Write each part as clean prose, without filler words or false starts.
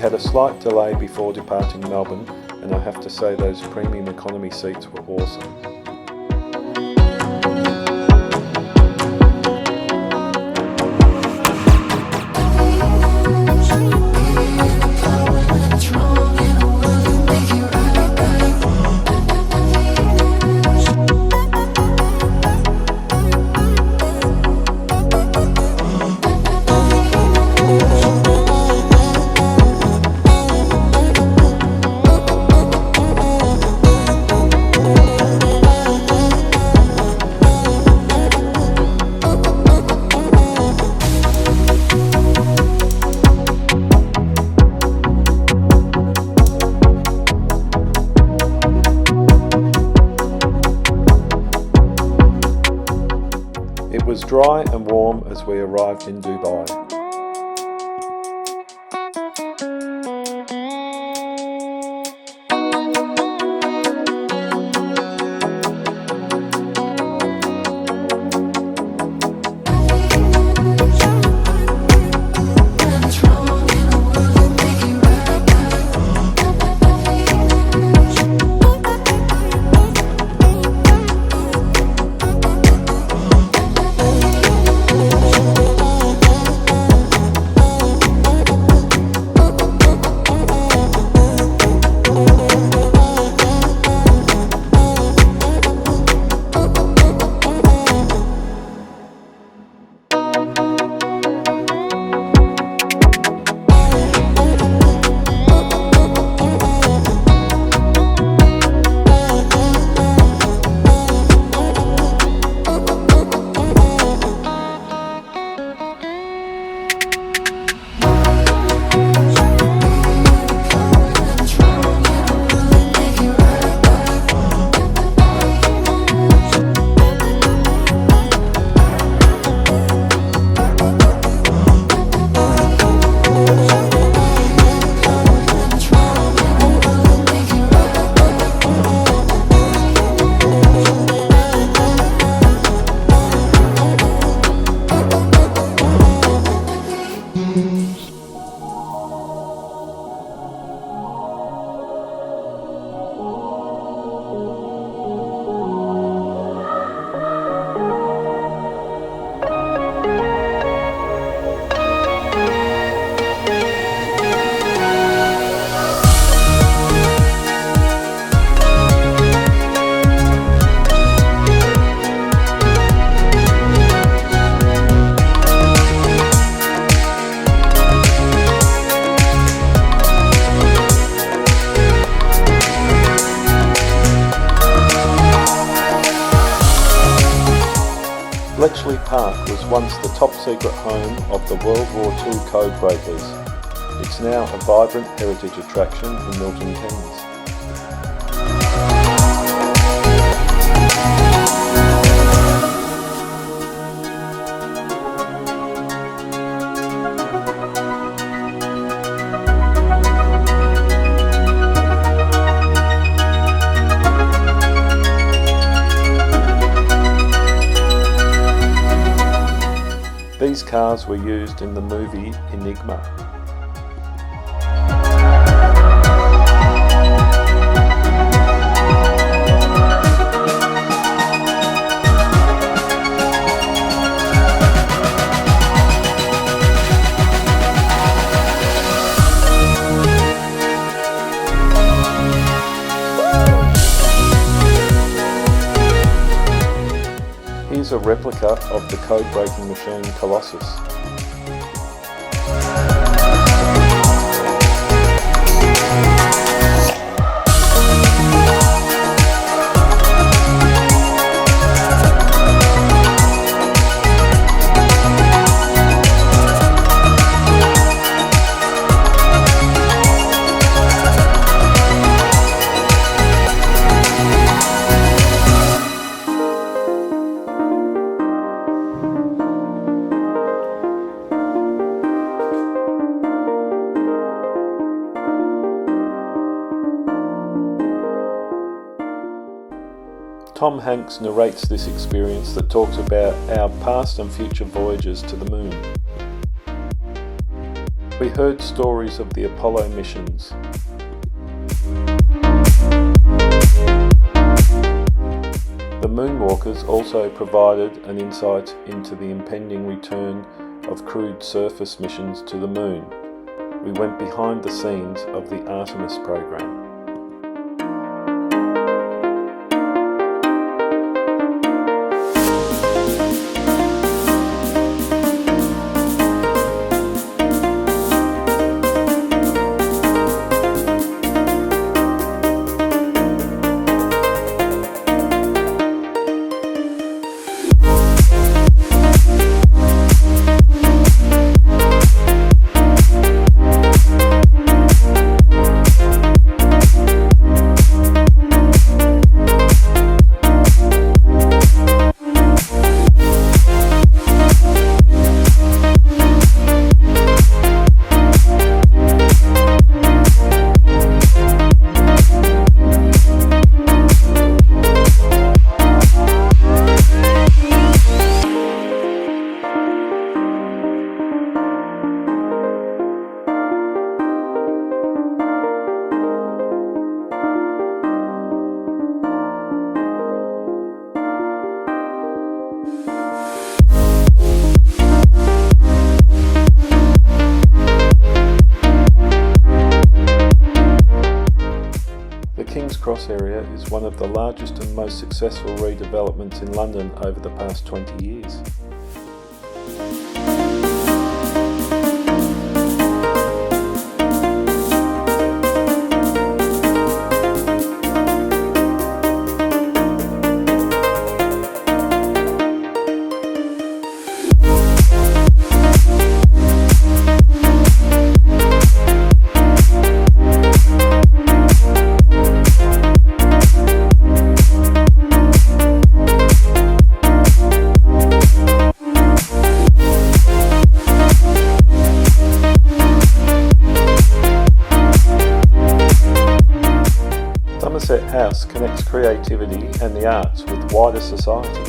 had a slight delay before departing Melbourne, and I have to say those premium economy seats were awesome. It was dry and warm as we arrived in Dubai. Bletchely Park was once the top secret home of the World War II code breakers. It's now a vibrant heritage attraction in Milton Keynes. These cars were used in the movie Enigma. Here's a replica of the code-breaking machine Colossus. Tom Hanks narrates this experience that talks about our past and future voyages to the moon. We heard stories of the Apollo missions. The Moonwalkers also provided an insight into the impending return of crewed surface missions to the Moon. We went behind the scenes of the Artemis program. Cross area is one of the largest and most successful redevelopments in London over the past 20 years. Somerset House connects creativity and the arts with wider society.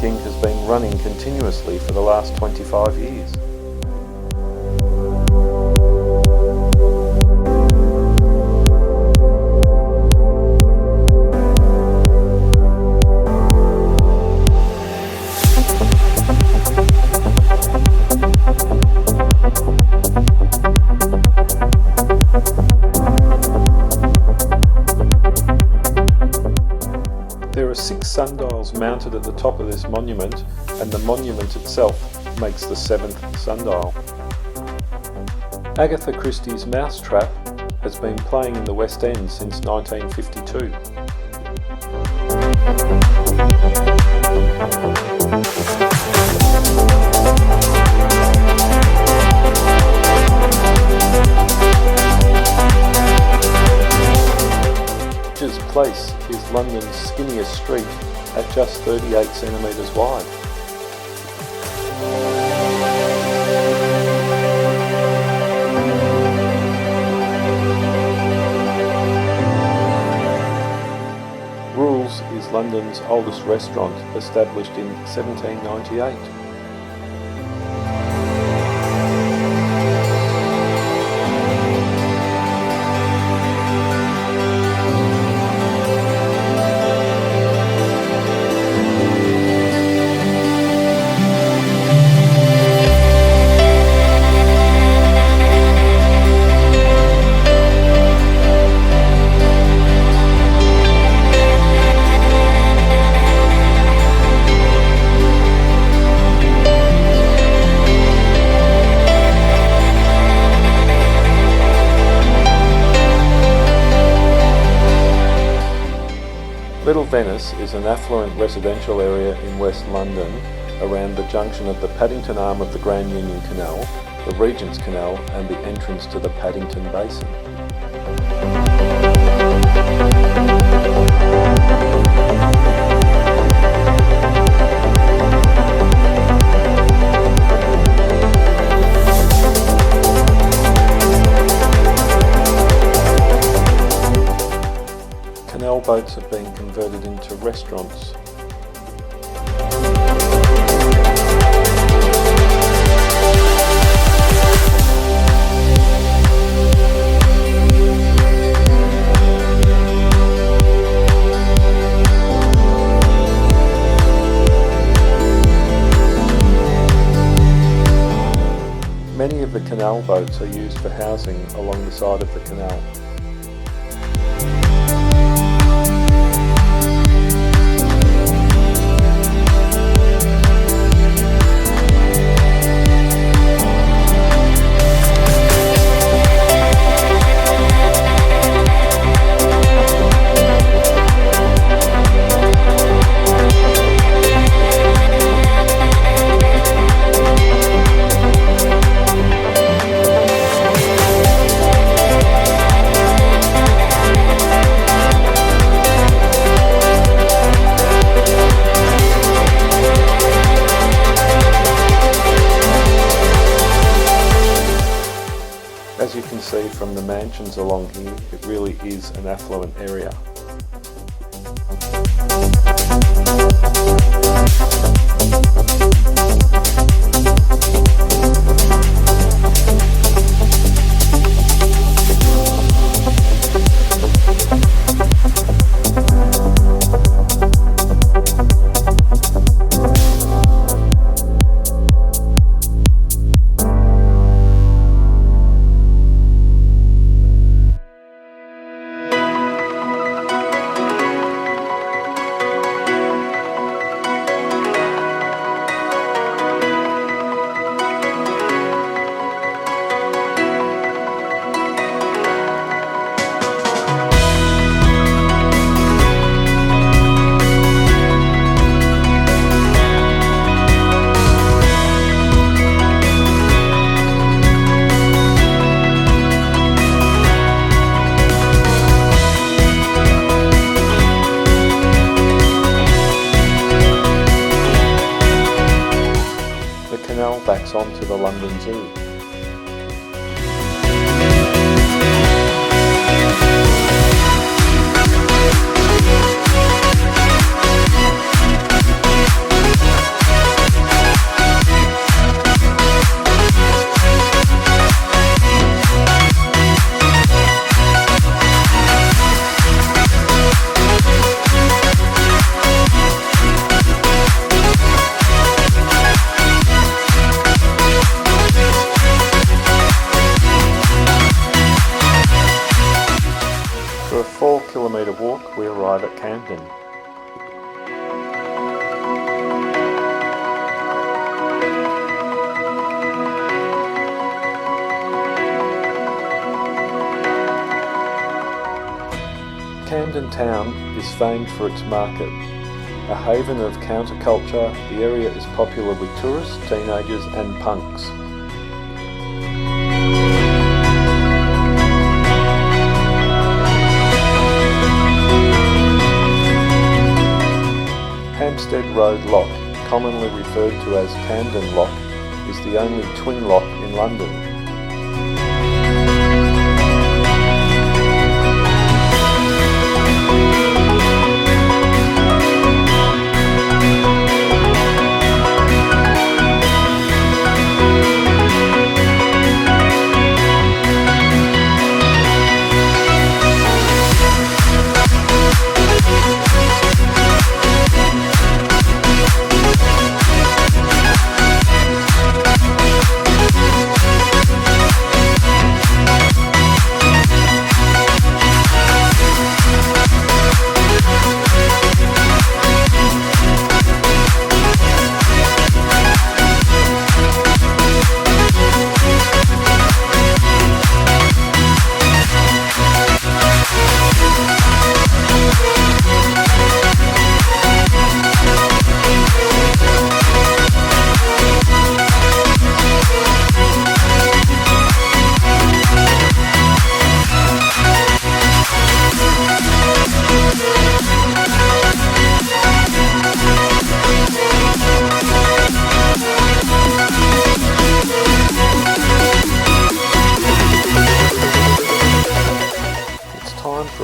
King has been running continuously for the last 25 years. There are 6 sundials mounted at the top of this monument, and the monument itself makes the 7th sundial. Agatha Christie's Mousetrap has been playing in the West End since 1952. Place is London's skinniest street at just 38 centimetres wide. Rules is London's oldest restaurant, established in 1798. Little Venice is an affluent residential area in West London around the junction of the Paddington arm of the Grand Union Canal, the Regent's Canal and the entrance to the Paddington Basin. Canal boats have been converted into restaurants. Many of the canal boats are used for housing along the side of the canal. As you can see from the mansions along here, it really is an affluent area. Backs onto the London Zoo. For a 4-kilometre walk, we arrive at Camden. Camden Town is famed for its market. A haven of counterculture, the area is popular with tourists, teenagers and punks. Hampstead Road Lock, commonly referred to as Camden Lock, is the only twin lock in London.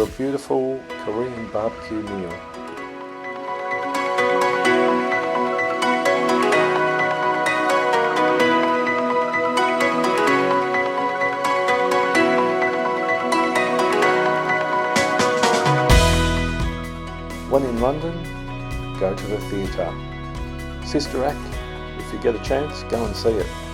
for a beautiful Korean barbecue meal. When in London, go to the theatre. Sister Act, if you get a chance, go and see it.